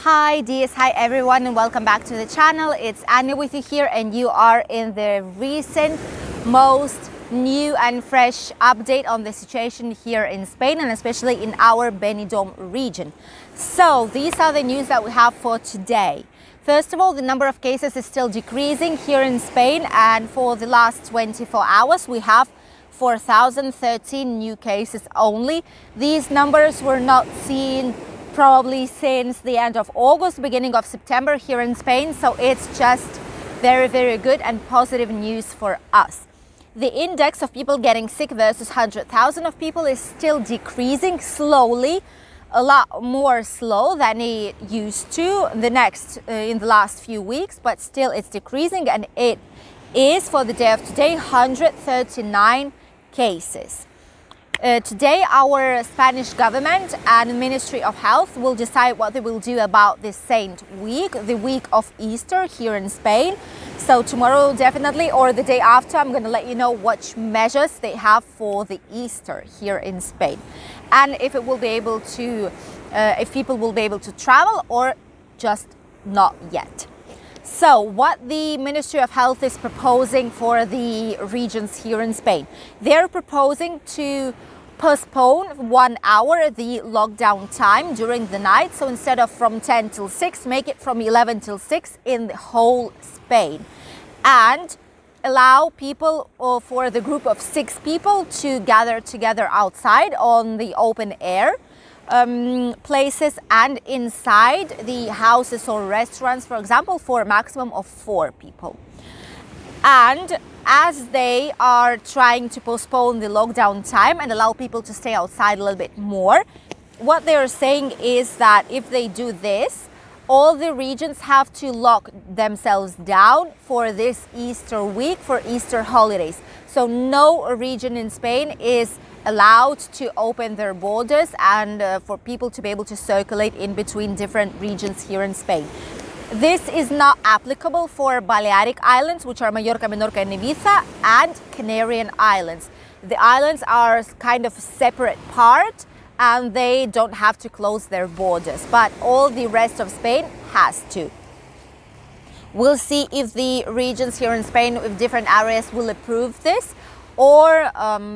Hi DS, hi everyone, and welcome back to the channel. It's Annie with you here, and you are in the recent most new and fresh update on the situation here in Spain, and especially in our Benidorm region. So these are the news that we have for today. First of all, the number of cases is still decreasing here in Spain, and for the last 24 hours we have 4,013 new cases only. These numbers were not seen probably since the end of August, beginning of September here in Spain. So it's just very good and positive news for us. The index of people getting sick versus 100,000 of people is still decreasing slowly, a lot more slow than it used to in the last few weeks, but still it's decreasing, and it is for the day of today 139 cases. Today, our Spanish government and Ministry of Health will decide what they will do about this Saint Week, the week of Easter here in Spain. So tomorrow definitely, or the day after, I'm going to let you know what measures they have for the Easter here in Spain, and if it will be able to, if people will be able to travel or just not yet. So what the Ministry of Health is proposing for the regions here in Spain, they're proposing to postpone 1 hour the lockdown time during the night. So instead of from 10 till 6, make it from 11 till 6 in the whole Spain, and allow people, or for the group of 6 people, to gather together outside on the open air places and inside the houses or restaurants, for example, for a maximum of 4 people. And as they are trying to postpone the lockdown time and allow people to stay outside a little bit more, what they are saying is that if they do this, all the regions have to lock themselves down for this Easter week, for Easter holidays. So no region in Spain is allowed to open their borders and for people to be able to circulate in between different regions here in Spain. This is not applicable for Balearic Islands, which are Mallorca, Menorca and Ibiza, and Canarian Islands. The islands are kind of a separate part and they don't have to close their borders, but all the rest of Spain has to. We'll see if the regions here in Spain, if different areas will approve this, or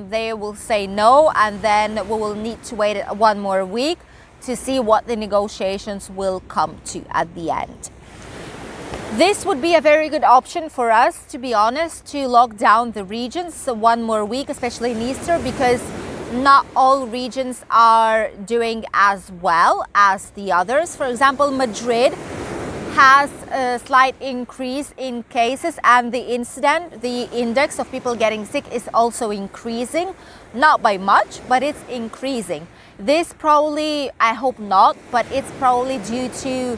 they will say no, and then we will need to wait 1 more week to see what the negotiations will come to at the end. This would be a very good option for us, to be honest, to lock down the regions 1 more week, especially in Easter, because not all regions are doing as well as the others. For example, Madrid has a slight increase in cases, and the index of people getting sick is also increasing, not by much, but it's increasing. This probably, I hope not, but it's probably due to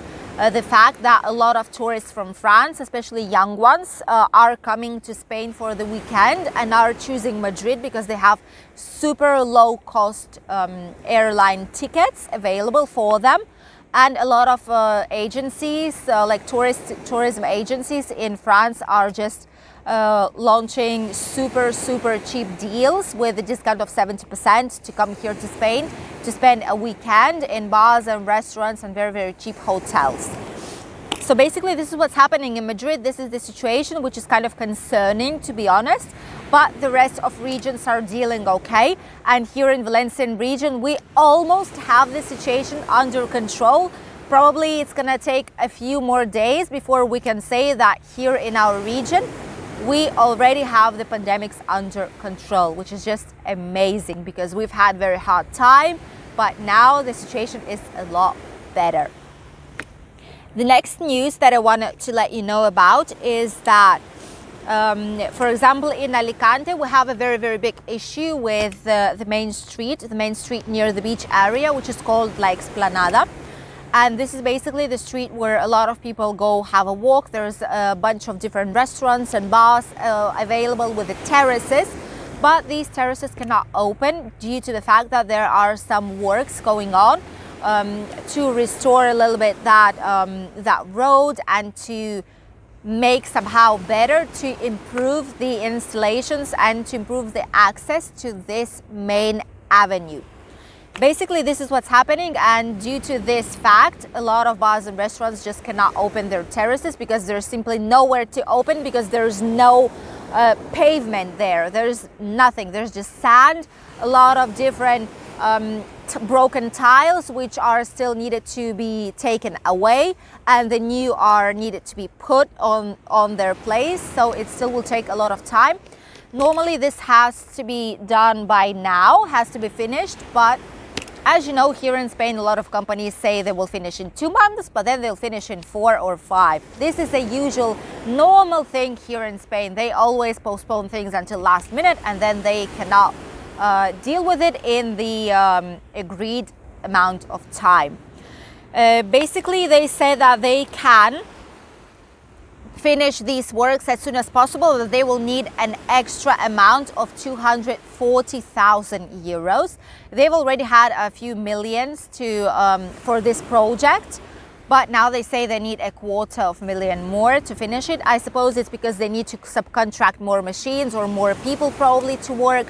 the fact that a lot of tourists from France, especially young ones, are coming to Spain for the weekend and are choosing Madrid because they have super low cost airline tickets available for them. And a lot of agencies, like tourism agencies in France, are just launching super cheap deals with a discount of 70% to come here to Spain to spend a weekend in bars and restaurants and very cheap hotels. So basically this is what's happening in Madrid. This is the situation, which is kind of concerning, to be honest, but the rest of regions are dealing okay. And here in Valencian region, we almost have the situation under control. Probably it's gonna take a few more days before we can say that here in our region we already have the pandemics under control, which is just amazing, because we've had very hard time, but now the situation is a lot better. The next news that I wanted to let you know about is that for example, in Alicante, we have a very big issue with the main street near the beach area, which is called La Explanada. And this is basically the street where a lot of people go have a walk. There's a bunch of different restaurants and bars available with the terraces, but these terraces cannot open due to the fact that there are some works going on to restore a little bit that road, and to make somehow better, to improve the installations and to improve the access to this main avenue. Basically, this is what's happening, and due to this fact, a lot of bars and restaurants just cannot open their terraces because there's simply nowhere to open, because there's no pavement there. There's nothing. There's just sand, a lot of different broken tiles, which are still needed to be taken away, and the new are needed to be put on their place. So it still will take a lot of time. Normally, this has to be done by now, has to be finished, but as you know, here in Spain, a lot of companies say they will finish in 2 months, but then they'll finish in 4 or 5. This is a usual, normal thing here in Spain. They always postpone things until last minute, and then they cannot deal with it in the agreed amount of time. Basically, they say that they can finish these works as soon as possible, but they will need an extra amount of 240,000 euros. They've already had a few millions for this project, but now they say they need 250,000 more to finish it. I suppose it's because they need to subcontract more machines or more people probably to work.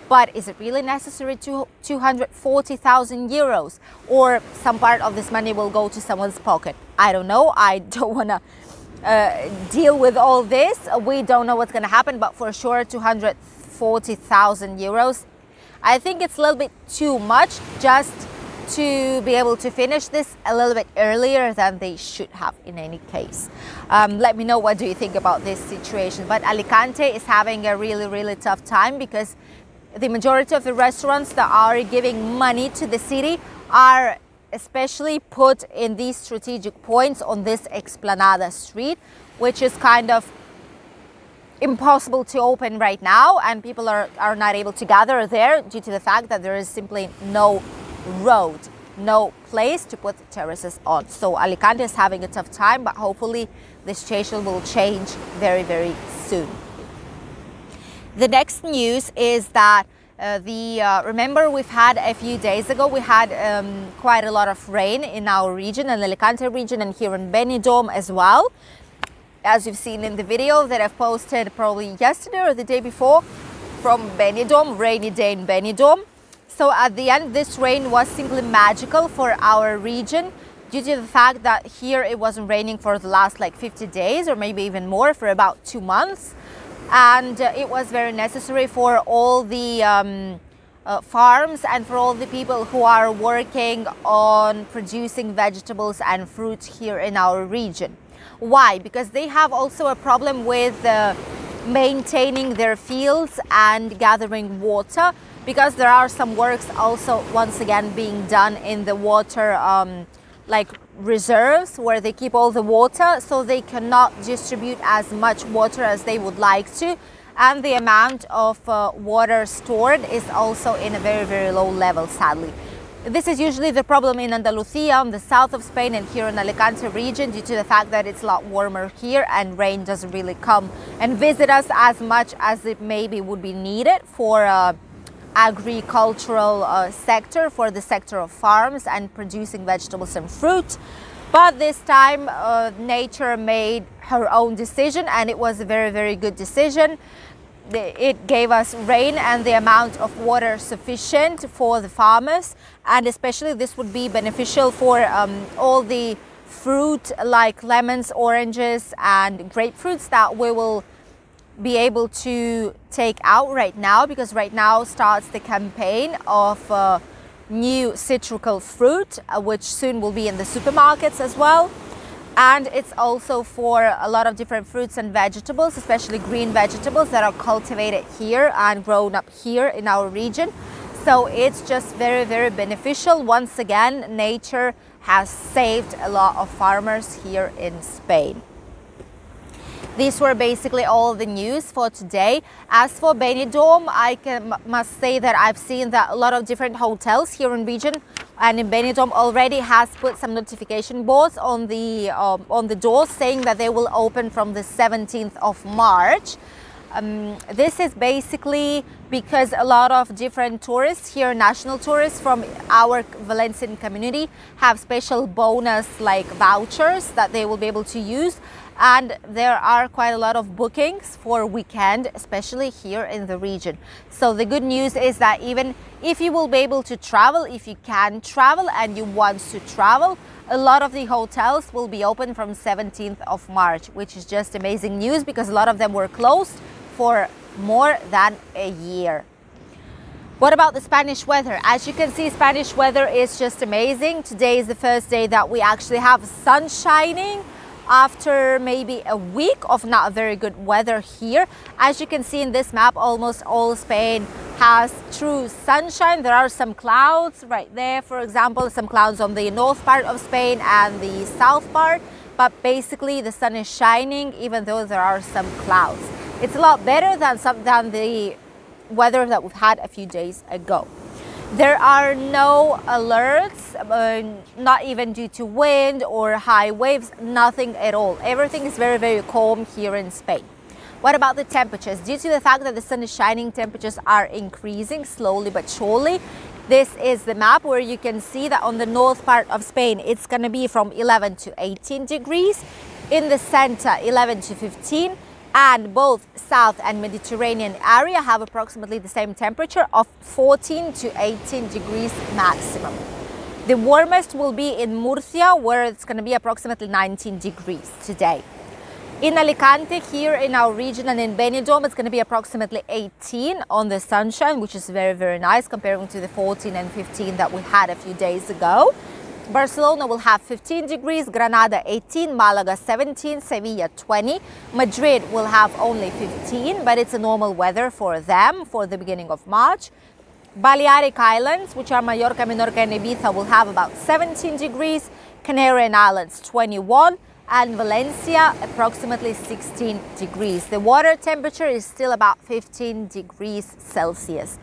But is it really necessary to 240,000 euros? Or some part of this money will go to someone's pocket? I don't know. I don't want to deal with all this. We don't know what's going to happen, but for sure 240,000 euros. I think it's a little bit too much just to be able to finish this a little bit earlier than they should have in any case. Let me know, what do you think about this situation? But Alicante is having a really tough time, because the majority of the restaurants that are giving money to the city are especially put in these strategic points on this Explanada street, which is kind of impossible to open right now, and people are not able to gather there due to the fact that there is simply no road, no place to put the terraces on. So Alicante is having a tough time, but hopefully the situation will change very soon. The next news is that remember, we've had a few days ago, we had quite a lot of rain in our region, in the Alicante region, and here in Benidorm as well. As you've seen in the video that I've posted probably yesterday or the day before from Benidorm, rainy day in Benidorm. So at the end, this rain was simply magical for our region, due to the fact that here it wasn't raining for the last like 50 days or maybe even more, for about 2 months. And it was very necessary for all the farms and for all the people who are working on producing vegetables and fruit here in our region. Why? Because they have also a problem with maintaining their fields and gathering water, because there are some works also once again being done in the water like reserves, where they keep all the water, so they cannot distribute as much water as they would like to, and the amount of water stored is also in a very low level, sadly. This is usually the problem in Andalusia, on the south of Spain, and here in Alicante region, due to the fact that it's a lot warmer here and rain doesn't really come and visit us as much as it maybe would be needed for agricultural sector, for the sector of farms and producing vegetables and fruit. But this time nature made her own decision, and it was a very good decision. It gave us rain and the amount of water sufficient for the farmers, and especially this would be beneficial for all the fruit like lemons, oranges and grapefruits that we will be able to take out right now, because right now starts the campaign of new citrical fruit, which soon will be in the supermarkets as well. And it's also for a lot of different fruits and vegetables, especially green vegetables that are cultivated here and grown up here in our region. So it's just very beneficial. Once again, nature has saved a lot of farmers here in Spain. These were basically all the news for today. As for Benidorm, must say that I've seen that a lot of different hotels here in region and in Benidorm already has put some notification boards on the doors saying that they will open from the 17th of March. This is basically because a lot of different tourists here, national tourists from our Valencian community, have special bonus like vouchers that they will be able to use. and there are quite a lot of bookings for weekend, especially here in the region. So the good news is that even if you will be able to travel, if you can travel and you want to travel, a lot of the hotels will be open from 17th of March, which is just amazing news because a lot of them were closed for more than a year. What about the Spanish weather? As you can see, Spanish weather is just amazing. Today is the first day that we actually have sun shining after maybe a week of not very good weather here. As you can see in this map, almost all Spain has true sunshine. There are some clouds right there, for example, some clouds on the north part of Spain and the south part, but basically the sun is shining even though there are some clouds. It's a lot better than the weather that we've had a few days ago. There are no alerts, not even due to wind or high waves, nothing at all. Everything is very, very calm here in Spain. What about the temperatures? Due to the fact that the sun is shining, temperatures are increasing slowly but surely. This is the map where you can see that on the north part of Spain, it's going to be from 11 to 18 degrees. In the center, 11 to 15. And both South and Mediterranean area have approximately the same temperature of 14 to 18 degrees maximum. The warmest will be in Murcia, where it's going to be approximately 19 degrees today. In Alicante, here in our region, and in Benidorm, it's going to be approximately 18 on the sunshine, which is very, very nice comparing to the 14 and 15 that we had a few days ago. Barcelona will have 15 degrees, Granada 18, Malaga 17, Sevilla 20. Madrid will have only 15, but it's a normal weather for them for the beginning of March. Balearic Islands, which are Mallorca, Menorca and Ibiza, will have about 17 degrees, Canarian Islands 21, and Valencia approximately 16 degrees. The water temperature is still about 15 degrees Celsius.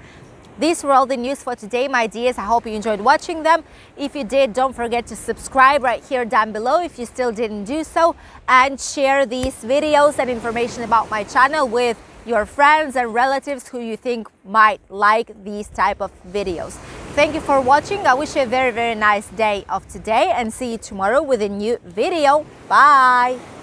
These were all the news for today, my dears. I hope you enjoyed watching them. If you did, don't forget to subscribe right here down below if you still didn't do so, and share these videos and information about my channel with your friends and relatives who you think might like these type of videos. Thank you for watching. I wish you a very, very nice day of today and see you tomorrow with a new video. Bye!